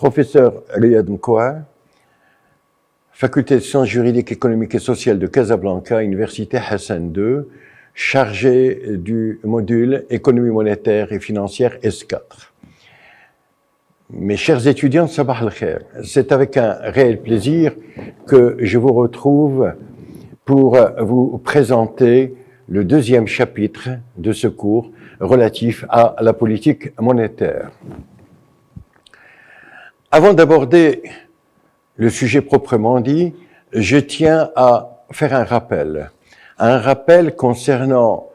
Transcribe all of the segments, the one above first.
professeur Riyad Mkoa, faculté de sciences juridiques, économiques et sociales de Casablanca, Université Hassan II, chargé du module économie monétaire et financière S4. Mes chers étudiants, sabah al-khair, c'est avec un réel plaisir que je vous retrouve pour vous présenter le deuxième chapitre de ce cours relatif à la politique monétaire. Avant d'aborder le sujet proprement dit, je tiens à faire un rappel concernant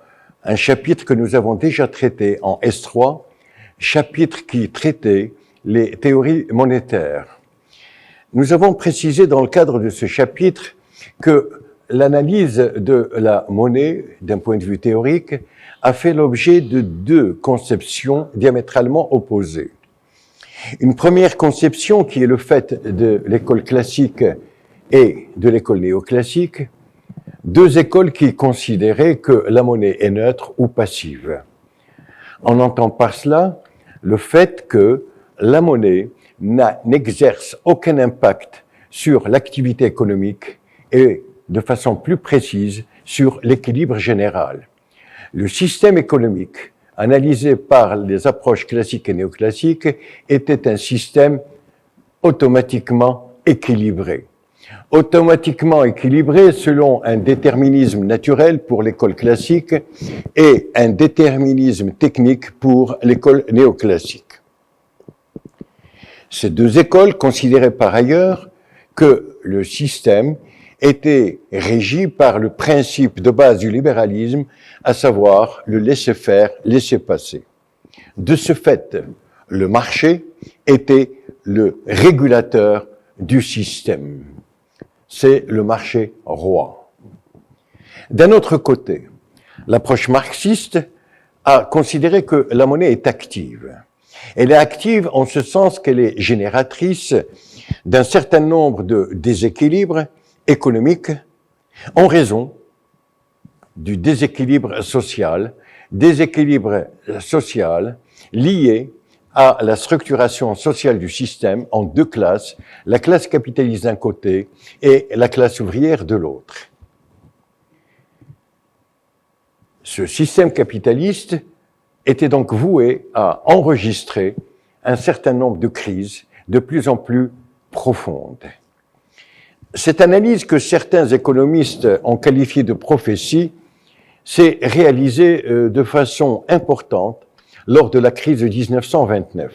un chapitre que nous avons déjà traité en S3, chapitre qui traitait les théories monétaires. Nous avons précisé dans le cadre de ce chapitre que l'analyse de la monnaie, d'un point de vue théorique, a fait l'objet de deux conceptions diamétralement opposées. Une première conception qui est le fait de l'école classique et de l'école néoclassique, deux écoles qui considéraient que la monnaie est neutre ou passive. On entend par cela le fait que la monnaie n'exerce aucun impact sur l'activité économique et, de façon plus précise, sur l'équilibre général. Le système économique, analysé par les approches classiques et néoclassiques, était un système automatiquement équilibré. Automatiquement équilibré selon un déterminisme naturel pour l'école classique et un déterminisme technique pour l'école néoclassique. Ces deux écoles considéraient par ailleurs que le système était régi par le principe de base du libéralisme, à savoir le laisser-faire, laisser-passer. De ce fait, le marché était le régulateur du système. C'est le marché roi. D'un autre côté, l'approche marxiste a considéré que la monnaie est active. Elle est active en ce sens qu'elle est génératrice d'un certain nombre de déséquilibres économiques en raison du déséquilibre social lié à la structuration sociale du système en deux classes, la classe capitaliste d'un côté et la classe ouvrière de l'autre. Ce système capitaliste était donc voué à enregistrer un certain nombre de crises de plus en plus profondes. Cette analyse que certains économistes ont qualifiée de prophétie s'est réalisée de façon importante lors de la crise de 1929.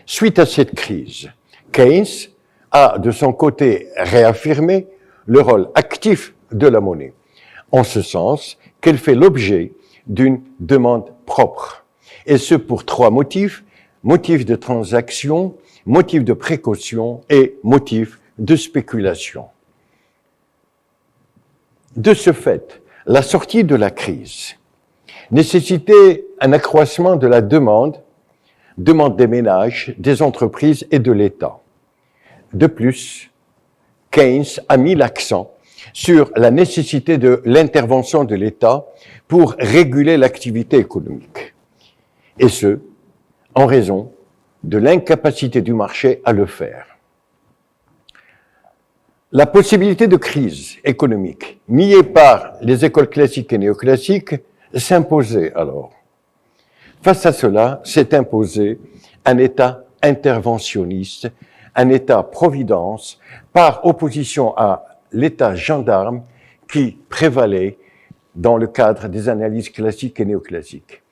Suite à cette crise, Keynes a de son côté réaffirmé le rôle actif de la monnaie, en ce sens qu'elle fait l'objet d'une demande propre, et ce pour trois motifs: motif de transaction, motif de précaution et motif de spéculation. De ce fait, la sortie de la crise nécessitait un accroissement de la demande des ménages, des entreprises et de l'État. De plus, Keynes a mis l'accent sur la nécessité de l'intervention de l'État pour réguler l'activité économique, et ce, en raison de l'incapacité du marché à le faire. La possibilité de crise économique niée par les écoles classiques et néoclassiques s'imposait alors. Face à cela, s'est imposé un État interventionniste, un État-providence, par opposition à l'État gendarme qui prévalait dans le cadre des analyses classiques et néoclassiques.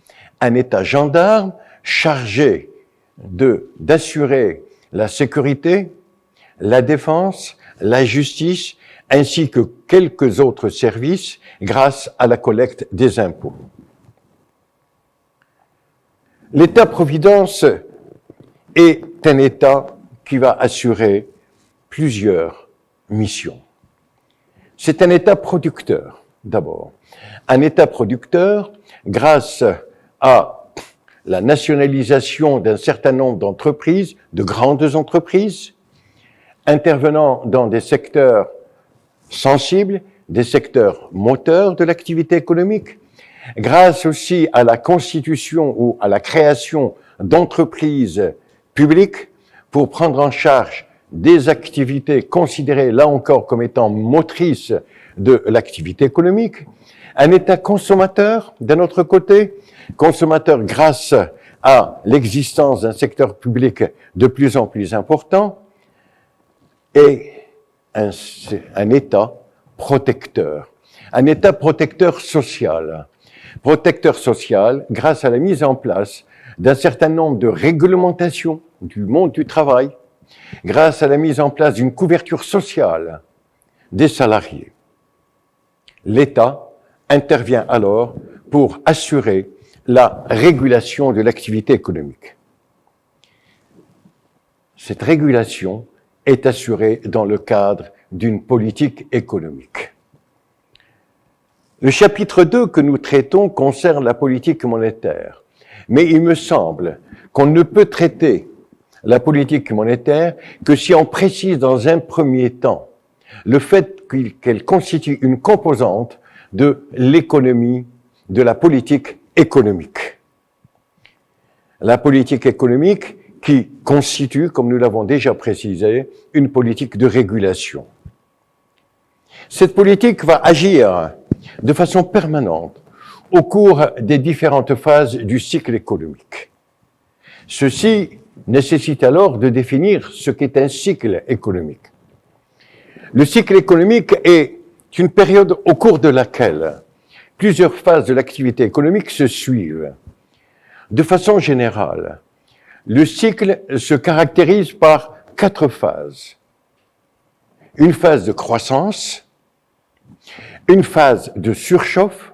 Un État gendarme chargé d'assurer la sécurité, la défense, la justice, ainsi que quelques autres services grâce à la collecte des impôts. L'État-providence est un État qui va assurer plusieurs missions. C'est un État producteur, d'abord. Un État producteur grâce à la nationalisation d'un certain nombre d'entreprises, de grandes entreprises, intervenant dans des secteurs sensibles, des secteurs moteurs de l'activité économique, grâce aussi à la constitution ou à la création d'entreprises publiques pour prendre en charge des activités considérées là encore comme étant motrices de l'activité économique, un État consommateur, d'un autre côté, consommateur grâce à l'existence d'un secteur public de plus en plus important, et un État protecteur social. Protecteur social grâce à la mise en place d'un certain nombre de réglementations du monde du travail, grâce à la mise en place d'une couverture sociale des salariés. L'État intervient alors pour assurer la régulation de l'activité économique. Cette régulation est assurée dans le cadre d'une politique économique. Le chapitre 2 que nous traitons concerne la politique monétaire, mais il me semble qu'on ne peut traiter la politique monétaire que si on précise dans un premier temps le fait qu'elle constitue une composante de l'économie, de la politique économique. La politique économique qui constitue, comme nous l'avons déjà précisé, une politique de régulation. Cette politique va agir de façon permanente au cours des différentes phases du cycle économique. Ceci nécessite alors de définir ce qu'est un cycle économique. Le cycle économique est une période au cours de laquelle plusieurs phases de l'activité économique se suivent. De façon générale, le cycle se caractérise par 4 phases. Une phase de croissance, une phase de surchauffe,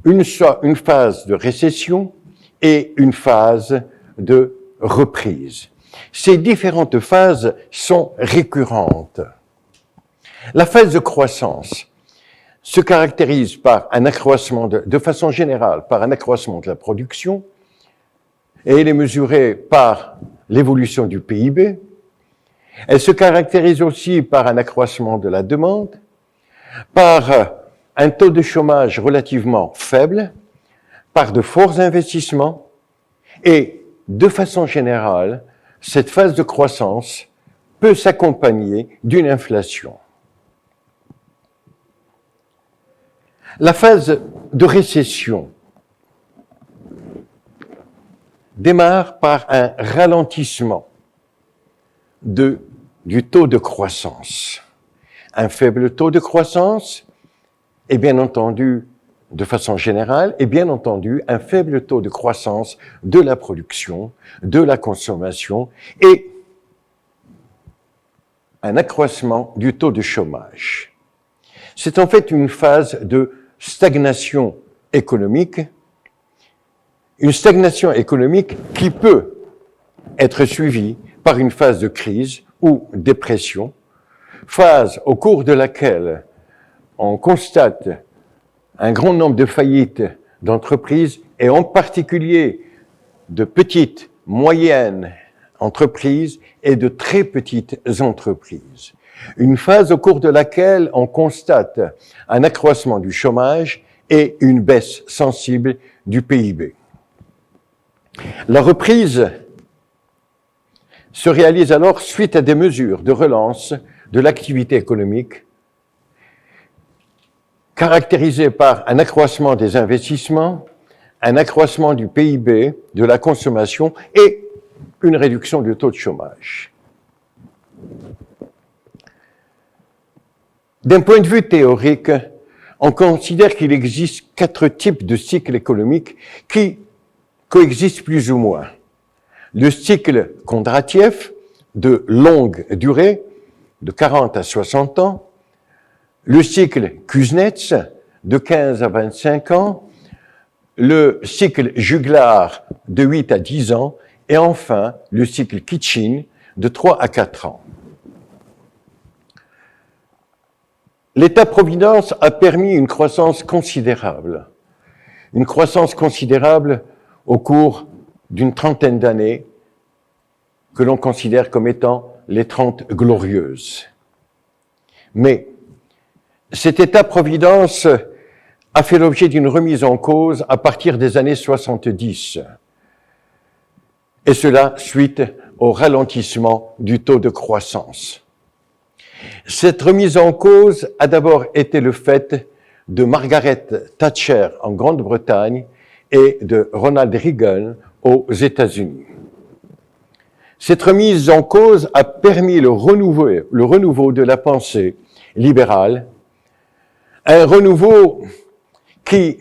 une phase de récession et une phase de reprise. Ces différentes phases sont récurrentes. La phase de croissance se caractérise par un accroissement, de façon générale, par un accroissement de la production, et elle est mesurée par l'évolution du PIB. Elle se caractérise aussi par un accroissement de la demande, par un taux de chômage relativement faible, par de forts investissements, et de façon générale, cette phase de croissance peut s'accompagner d'une inflation. La phase de récession démarre par un ralentissement du taux de croissance. Un faible taux de croissance est bien entendu, de façon générale, est bien entendu un faible taux de croissance de la production, de la consommation et un accroissement du taux de chômage. C'est en fait une phase de stagnation économique, une stagnation économique qui peut être suivie par une phase de crise ou dépression, phase au cours de laquelle on constate un grand nombre de faillites d'entreprises et en particulier de petites, moyennes entreprises et de très petites entreprises. Une phase au cours de laquelle on constate un accroissement du chômage et une baisse sensible du PIB. La reprise se réalise alors suite à des mesures de relance de l'activité économique caractérisées par un accroissement des investissements, un accroissement du PIB, de la consommation et une réduction du taux de chômage. D'un point de vue théorique, on considère qu'il existe 4 types de cycles économiques qui coexistent plus ou moins. Le cycle Kondratiev, de longue durée, de 40 à 60 ans, le cycle Kuznets, de 15 à 25 ans, le cycle Juglar, de 8 à 10 ans, et enfin le cycle Kitchin, de 3 à 4 ans. L'État-providence a permis une croissance considérable au cours d'une trentaine d'années que l'on considère comme étant les 30 glorieuses. Mais cet État-providence a fait l'objet d'une remise en cause à partir des années 70, et cela suite au ralentissement du taux de croissance. Cette remise en cause a d'abord été le fait de Margaret Thatcher en Grande-Bretagne et de Ronald Reagan aux États-Unis. Cette remise en cause a permis le renouveau de la pensée libérale, un renouveau qui,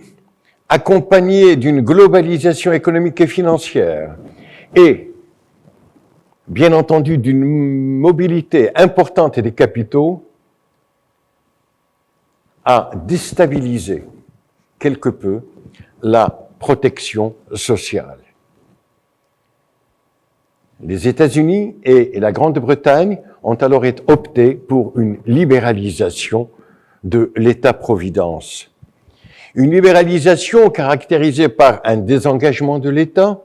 accompagné d'une globalisation économique et financière et, bien entendu, d'une mobilité importante des capitaux, a déstabilisé quelque peu la protection sociale. Les États-Unis et la Grande-Bretagne ont alors opté pour une libéralisation de l'État-providence. Une libéralisation caractérisée par un désengagement de l'État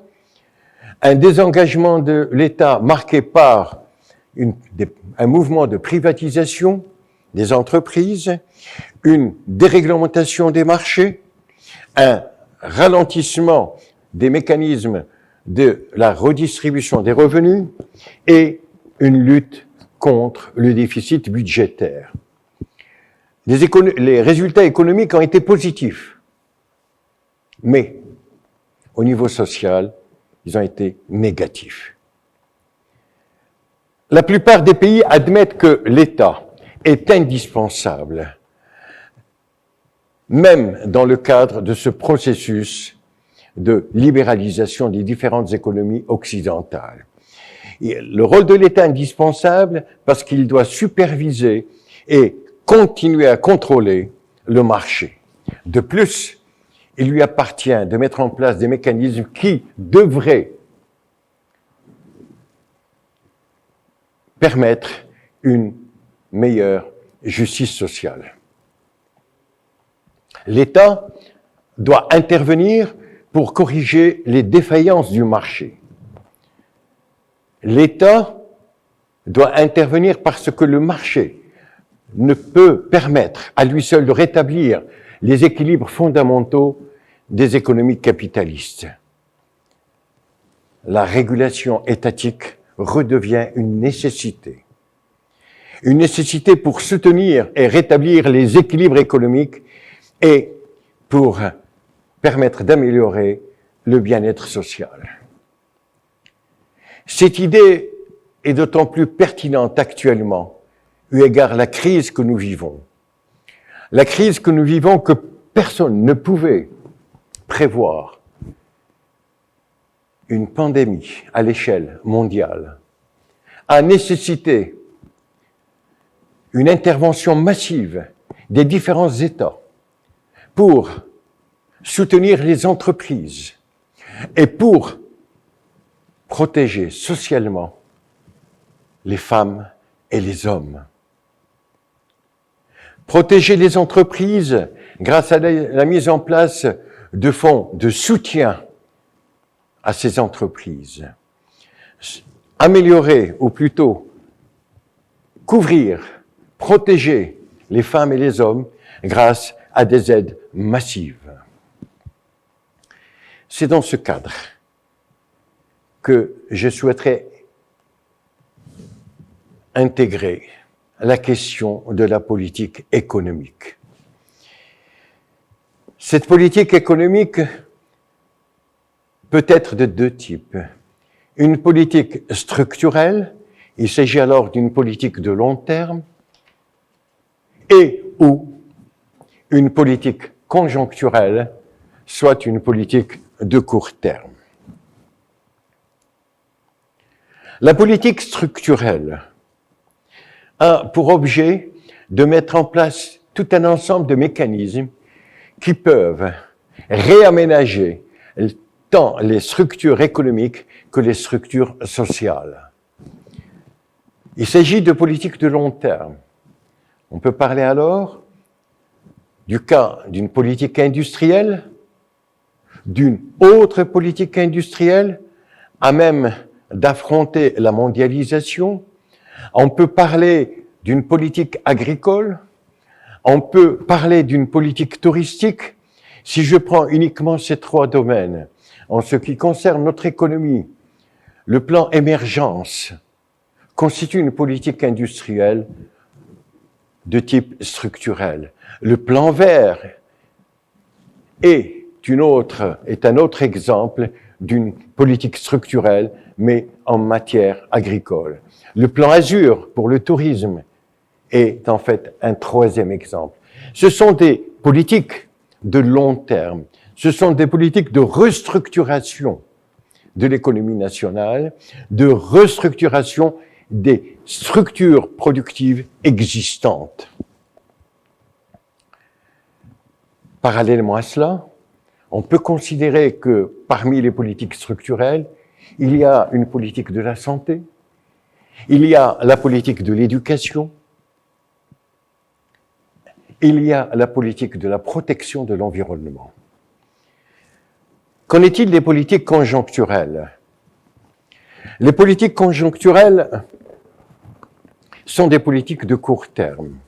marqué par un mouvement de privatisation des entreprises, une déréglementation des marchés, un ralentissement des mécanismes de la redistribution des revenus et une lutte contre le déficit budgétaire. Les résultats économiques ont été positifs, mais au niveau social, ils ont été négatifs. La plupart des pays admettent que l'État est indispensable, même dans le cadre de ce processus de libéralisation des différentes économies occidentales. Et le rôle de l'État est indispensable parce qu'il doit superviser et continuer à contrôler le marché. De plus, il lui appartient de mettre en place des mécanismes qui devraient permettre une meilleure justice sociale. L'État doit intervenir pour corriger les défaillances du marché. L'État doit intervenir parce que le marché ne peut permettre à lui seul de rétablir les équilibres fondamentaux des économies capitalistes. La régulation étatique redevient une nécessité. Une nécessité pour soutenir et rétablir les équilibres économiques et pour permettre d'améliorer le bien-être social. Cette idée est d'autant plus pertinente actuellement, eu égard à la crise que nous vivons. La crise que nous vivons que personne ne pouvait prévoir. Une pandémie à l'échelle mondiale a nécessité une intervention massive des différents États pour soutenir les entreprises et pour protéger socialement les femmes et les hommes. Protéger les entreprises grâce à la mise en place de fonds de soutien à ces entreprises. Améliorer, ou plutôt couvrir, protéger les femmes et les hommes grâce à des aides massives. C'est dans ce cadre que je souhaiterais intégrer la question de la politique économique. Cette politique économique peut être de deux types. Une politique structurelle, il s'agit alors d'une politique de long terme, et ou une politique conjoncturelle, soit une politique de court terme. La politique structurelle a pour objet de mettre en place tout un ensemble de mécanismes qui peuvent réaménager tant les structures économiques que les structures sociales. Il s'agit de politiques de long terme. On peut parler alors du cas d'une politique industrielle, d'une autre politique industrielle, à même d'affronter la mondialisation. On peut parler d'une politique agricole, on peut parler d'une politique touristique. Si je prends uniquement ces trois domaines, en ce qui concerne notre économie, le plan émergence constitue une politique industrielle de type structurel. Le plan vert est un autre exemple d'une politique structurelle, mais en matière agricole. Le plan Azur pour le tourisme est en fait un troisième exemple. Ce sont des politiques de long terme. Ce sont des politiques de restructuration de l'économie nationale, de restructuration des structures productives existantes. Parallèlement à cela, on peut considérer que parmi les politiques structurelles, il y a une politique de la santé, il y a la politique de l'éducation, il y a la politique de la protection de l'environnement. Qu'en est-il des politiques conjoncturelles? Les politiques conjoncturelles sont des politiques de court terme.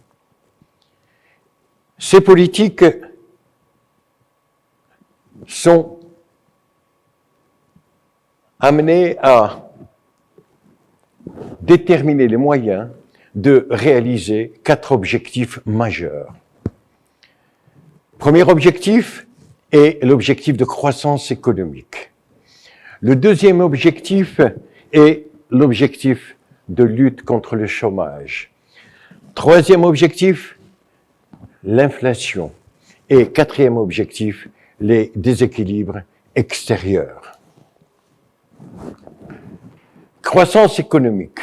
Ces politiques sont amenées à déterminer les moyens de réaliser 4 objectifs majeurs. Premier objectif est l'objectif de croissance économique. Le deuxième objectif est l'objectif de lutte contre le chômage. Troisième objectif, l'inflation. Et quatrième objectif, les déséquilibres extérieurs. Croissance économique.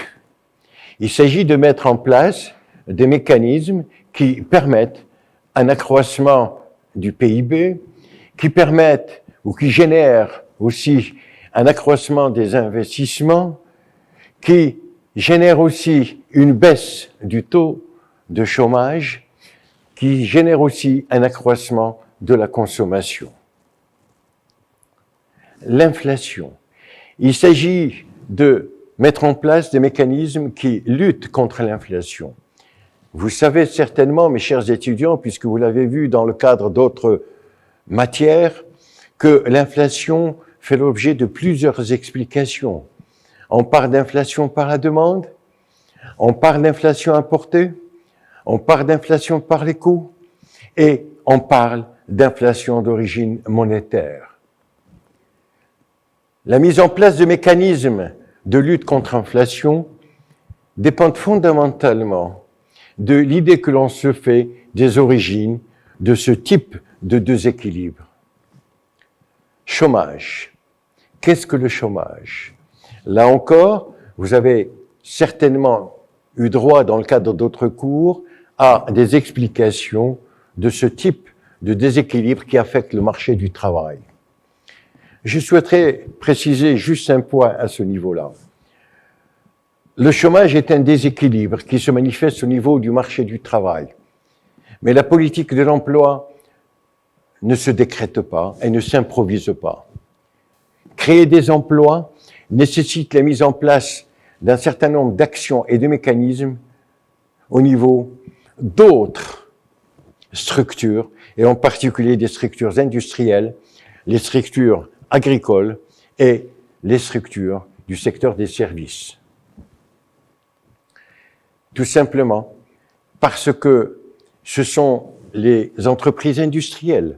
Il s'agit de mettre en place des mécanismes qui permettent un accroissement du PIB, qui permettent ou qui génèrent aussi un accroissement des investissements, qui génèrent aussi une baisse du taux de chômage, qui génèrent aussi un accroissement de la consommation. L'inflation. Il s'agit de mettre en place des mécanismes qui luttent contre l'inflation. Vous savez certainement, mes chers étudiants, puisque vous l'avez vu dans le cadre d'autres matières, que l'inflation fait l'objet de plusieurs explications. On parle d'inflation par la demande, on parle d'inflation importée, on parle d'inflation par les coûts, et on parle d'inflation d'origine monétaire. La mise en place de mécanismes de lutte contre l'inflation dépendent fondamentalement de l'idée que l'on se fait des origines de ce type de déséquilibre. Chômage. Qu'est-ce que le chômage? Là encore, vous avez certainement eu droit, dans le cadre d'autres cours, à des explications de ce type de déséquilibre qui affecte le marché du travail. Je souhaiterais préciser juste un point à ce niveau-là. Le chômage est un déséquilibre qui se manifeste au niveau du marché du travail. Mais la politique de l'emploi ne se décrète pas et ne s'improvise pas. Créer des emplois nécessite la mise en place d'un certain nombre d'actions et de mécanismes au niveau d'autres structures, et en particulier des structures industrielles, les structures agricoles et les structures du secteur des services. Tout simplement parce que ce sont les entreprises industrielles,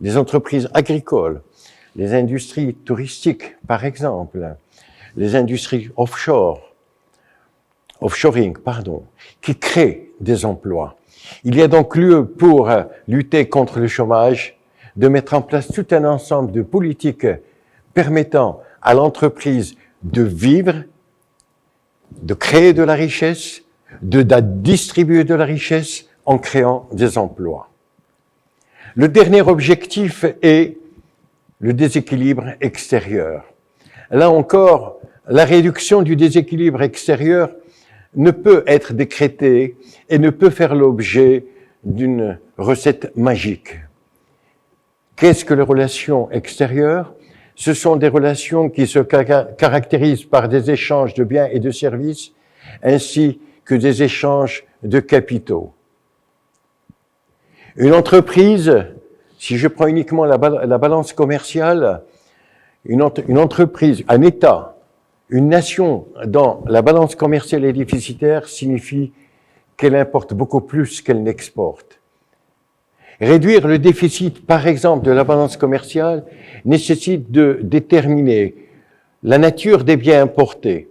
les entreprises agricoles, les industries touristiques, par exemple, les industries offshoring, qui créent des emplois. Il y a donc lieu pour lutter contre le chômage de mettre en place tout un ensemble de politiques permettant à l'entreprise de vivre, de créer de la richesse, de distribuer de la richesse en créant des emplois. Le dernier objectif est le déséquilibre extérieur. Là encore, la réduction du déséquilibre extérieur ne peut être décrétée et ne peut faire l'objet d'une recette magique. Qu'est-ce que les relations extérieures? Ce sont des relations qui se caractérisent par des échanges de biens et de services, ainsi que des échanges de capitaux. Une entreprise, si je prends uniquement la balance commerciale, une entreprise, un État Une nation dont la balance commerciale est déficitaire signifie qu'elle importe beaucoup plus qu'elle n'exporte. Réduire le déficit, par exemple, de la balance commerciale nécessite de déterminer la nature des biens importés,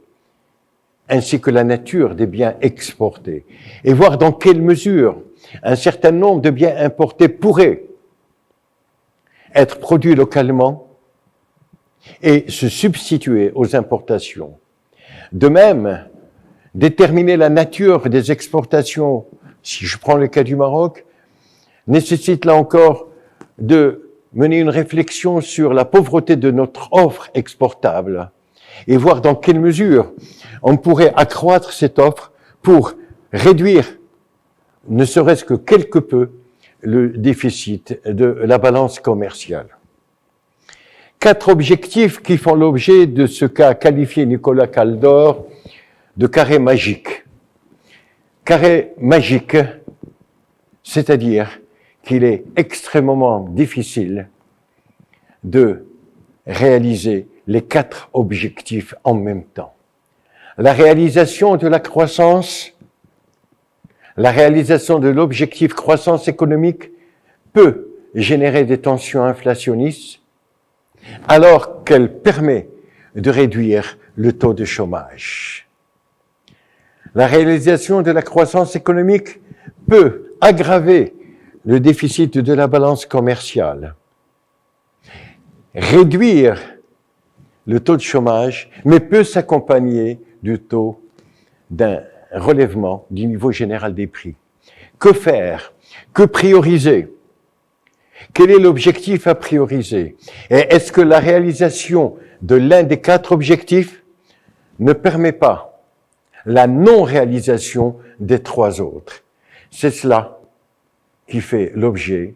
ainsi que la nature des biens exportés, et voir dans quelle mesure un certain nombre de biens importés pourraient être produits localement et se substituer aux importations. De même, déterminer la nature des exportations, si je prends le cas du Maroc, nécessite là encore de mener une réflexion sur la pauvreté de notre offre exportable et voir dans quelle mesure on pourrait accroître cette offre pour réduire, ne serait-ce que quelque peu, le déficit de la balance commerciale. 4 objectifs qui font l'objet de ce qu'a qualifié Nicolas Kaldor de carré magique. Carré magique, c'est-à-dire qu'il est extrêmement difficile de réaliser les 4 objectifs en même temps. La réalisation de la croissance, la réalisation de l'objectif croissance économique peut générer des tensions inflationnistes alors qu'elle permet de réduire le taux de chômage. La réalisation de la croissance économique peut aggraver le déficit de la balance commerciale, réduire le taux de chômage, mais peut s'accompagner du taux d'un relèvement du niveau général des prix. Que faire? Que prioriser? Quel est l'objectif à prioriser? Et est-ce que la réalisation de l'un des 4 objectifs ne permet pas la non-réalisation des 3 autres? C'est cela qui fait l'objet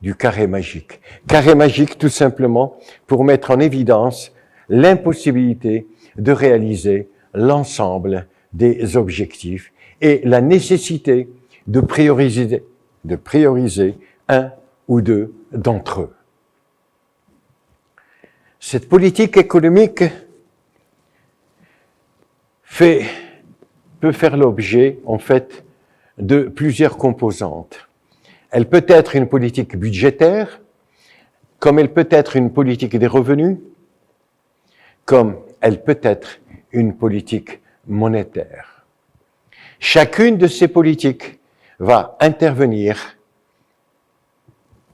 du carré magique. Carré magique, tout simplement, pour mettre en évidence l'impossibilité de réaliser l'ensemble des objectifs et la nécessité de prioriser un ou 2 d'entre eux. Cette politique économique peut faire l'objet, en fait, de plusieurs composantes. Elle peut être une politique budgétaire, comme elle peut être une politique des revenus, comme elle peut être une politique monétaire. Chacune de ces politiques va intervenir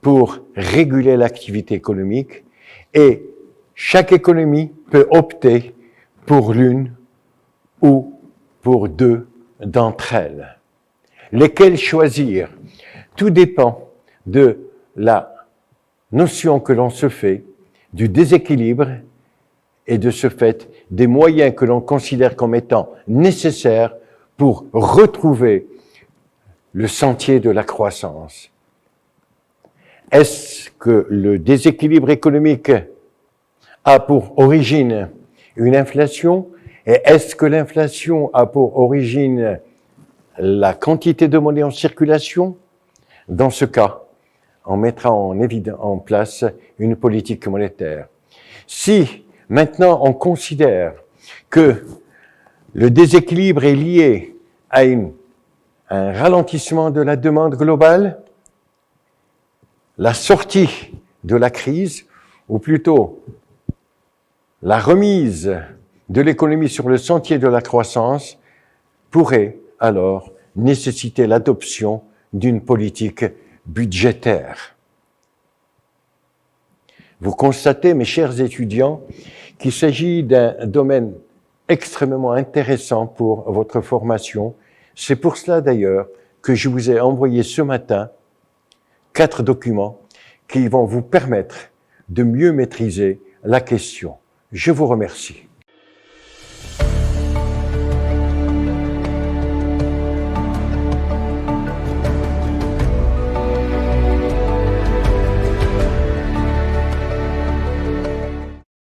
pour réguler l'activité économique et chaque économie peut opter pour l'une ou pour 2 d'entre elles. Lesquelles choisir? Tout dépend de la notion que l'on se fait du déséquilibre et de ce fait des moyens que l'on considère comme étant nécessaires pour retrouver le sentier de la croissance. Est-ce que le déséquilibre économique a pour origine une inflation? Et est-ce que l'inflation a pour origine la quantité de monnaie en circulation? Dans ce cas, on mettra en place une politique monétaire. Si maintenant on considère que le déséquilibre est lié à un ralentissement de la demande globale, la sortie de la crise, ou plutôt la remise de l'économie sur le sentier de la croissance, pourrait alors nécessiter l'adoption d'une politique budgétaire. Vous constatez, mes chers étudiants, qu'il s'agit d'un domaine extrêmement intéressant pour votre formation. C'est pour cela d'ailleurs que je vous ai envoyé ce matin 4 documents qui vont vous permettre de mieux maîtriser la question. Je vous remercie.